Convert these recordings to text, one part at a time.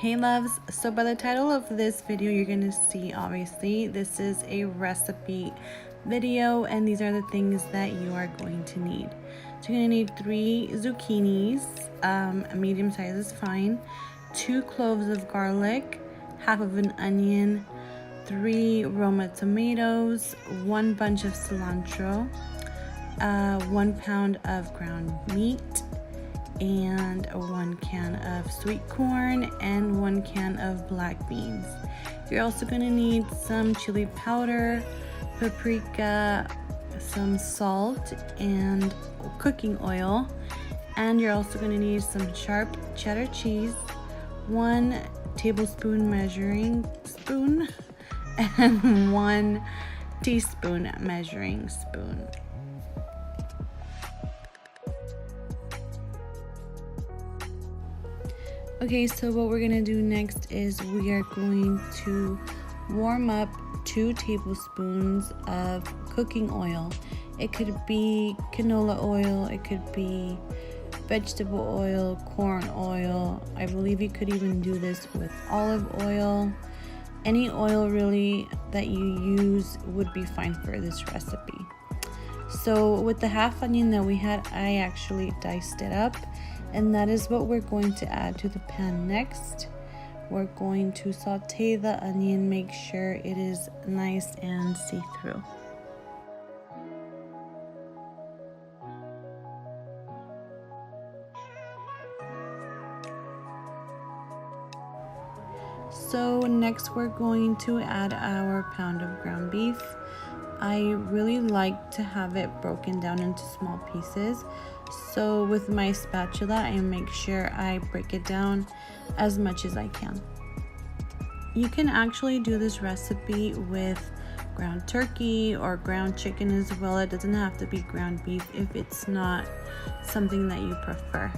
Hey loves, so by the title of this video you're going to see, obviously this is a recipe video and these are the things that you are going to need. So you're going to need 3 zucchinis, a medium size is fine, 2 cloves of garlic, half of an onion, 3 Roma tomatoes, 1 bunch of cilantro, 1 pound of ground meat, and 1 can of sweet corn and 1 can of black beans. You're also going to need some chili powder, paprika, some salt, and cooking oil. And you're also going to need some sharp cheddar cheese, 1 tablespoon measuring spoon, and 1 teaspoon measuring spoon. Okay, so what we're gonna do next is we are going to warm up 2 tablespoons of cooking oil. It could be canola oil, it could be vegetable oil, corn oil. I believe you could even do this with olive oil. Any oil really that you use would be fine for this recipe. So with the half onion that we had, I actually diced it up, and that is what we're going to add to the pan next. We're going to saute the onion, make sure it is nice and see-through. So next we're going to add our pound of ground beef. I really like to have it broken down into small pieces. So with my spatula, I make sure I break it down as much as I can. You can actually do this recipe with ground turkey or ground chicken as well. It doesn't have to be ground beef if it's not something that you prefer.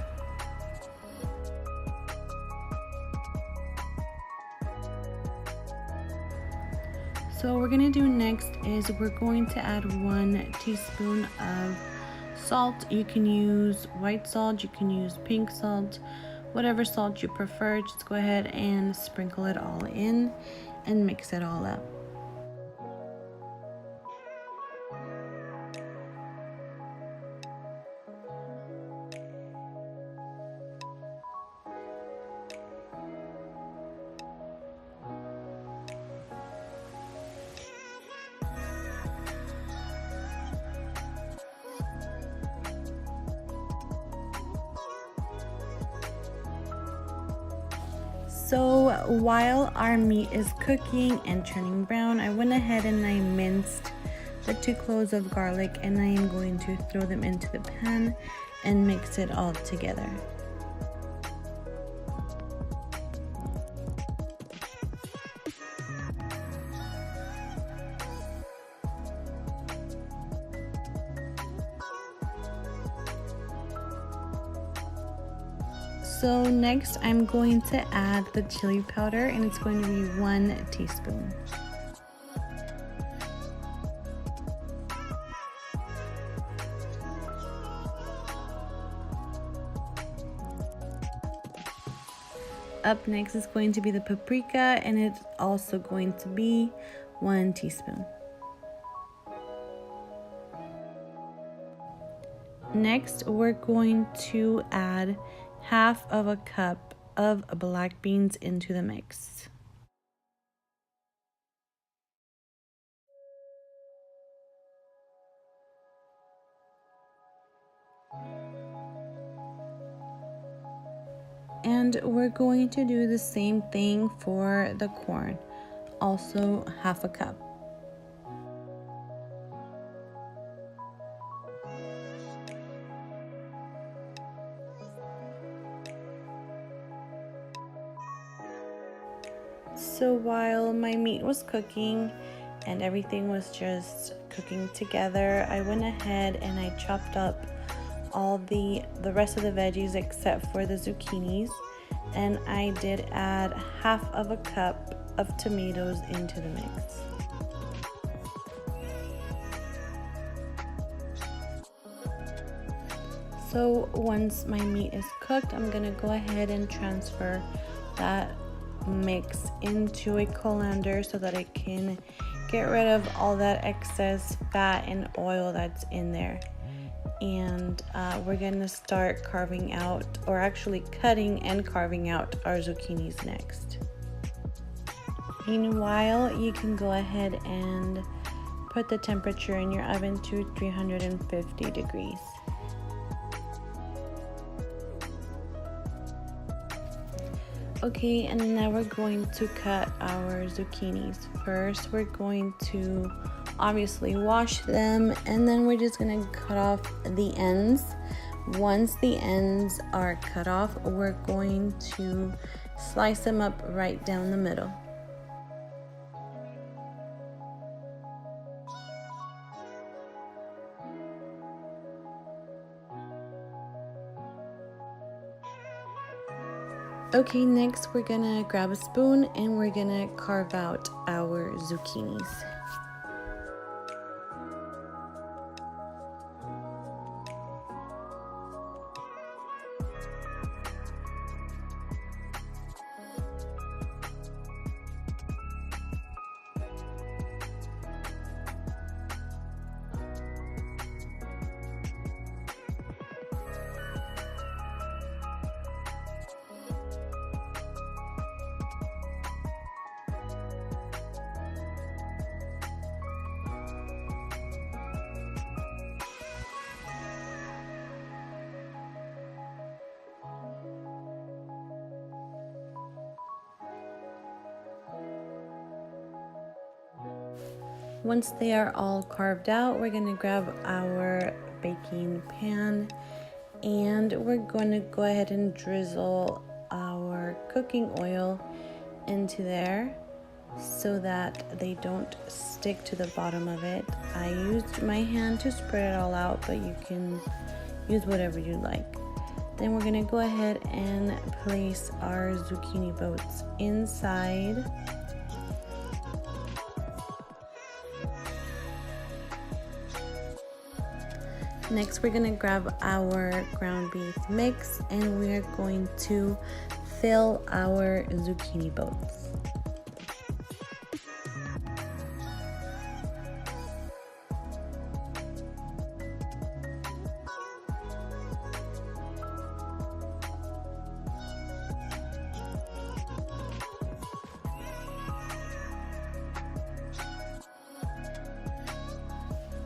So what we're gonna do next is we're going to add 1 teaspoon of salt. You can use white salt, you can use pink salt, whatever salt you prefer. Just go ahead and sprinkle it all in and mix it all up. So while our meat is cooking and turning brown, I went ahead and I minced the 2 cloves of garlic, and I am going to throw them into the pan and mix it all together. So next I'm going to add the chili powder, and it's going to be 1 teaspoon. Up next is going to be the paprika, and it's also going to be 1 teaspoon. Next, we're going to add half of a cup of black beans into the mix. And we're going to do the same thing for the corn, also half a cup. So while my meat was cooking and everything was just cooking together, I went ahead and I chopped up all the rest of the veggies except for the zucchinis, and I did add half of a cup of tomatoes into the mix. So once my meat is cooked, I'm gonna go ahead and transfer that mix into a colander so that it can get rid of all that excess fat and oil that's in there. And we're gonna start carving out, or actually cutting and carving out, our zucchinis next. Meanwhile, you can go ahead and put the temperature in your oven to 350 degrees. Okay, and now we're going to cut our zucchinis. First, we're going to obviously wash them, and then we're just gonna cut off the ends. Once the ends are cut off, we're going to slice them up right down the middle. Okay, next we're gonna grab a spoon and we're gonna carve out our zucchinis. Once they are all carved out, we're going to grab our baking pan and we're going to go ahead and drizzle our cooking oil into there so that they don't stick to the bottom of it. I used my hand to spread it all out, but you can use whatever you like. Then we're going to go ahead and place our zucchini boats inside. Next, we're gonna grab our ground beef mix and we are going to fill our zucchini boats.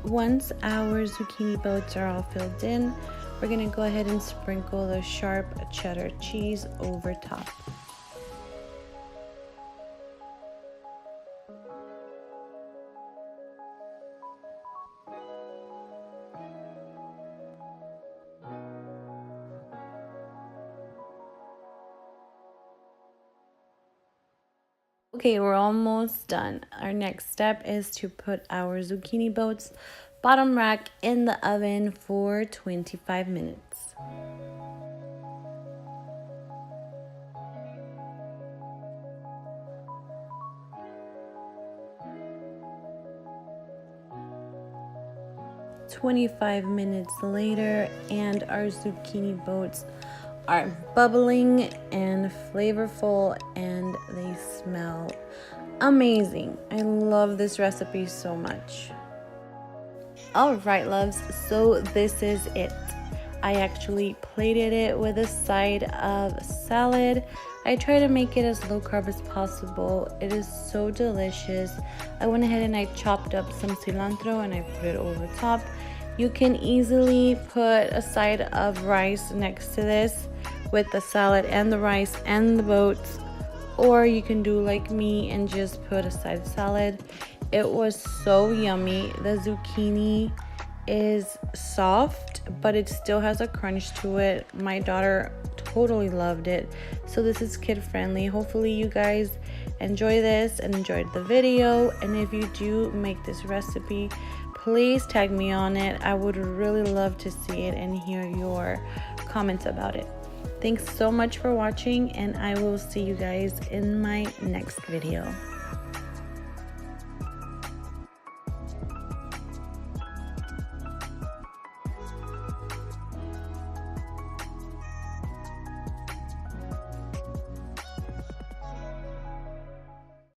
Once our zucchini boats are all filled in, we're going to go ahead and sprinkle the sharp cheddar cheese over top. Okay, we're almost done. Our next step is to put our zucchini boats bottom rack in the oven for 25 minutes. "25 minutes later, and our zucchini boats are bubbling and flavorful and they smell amazing. I love this recipe so much. All right, loves, so this is it. I actually plated it with a side of salad. I try to make it as low carb as possible. It is so delicious. I went ahead and I chopped up some cilantro and I put it over top. You can easily put a side of rice next to this with the salad and the rice and the boats, or you can do like me and just put a side salad. It was so yummy. The zucchini is soft, but it still has a crunch to it. My daughter totally loved it. So this is kid friendly. Hopefully you guys enjoy this and enjoyed the video. And if you do make this recipe, please tag me on it. I would really love to see it and hear your comments about it. Thanks so much for watching, and I will see you guys in my next video.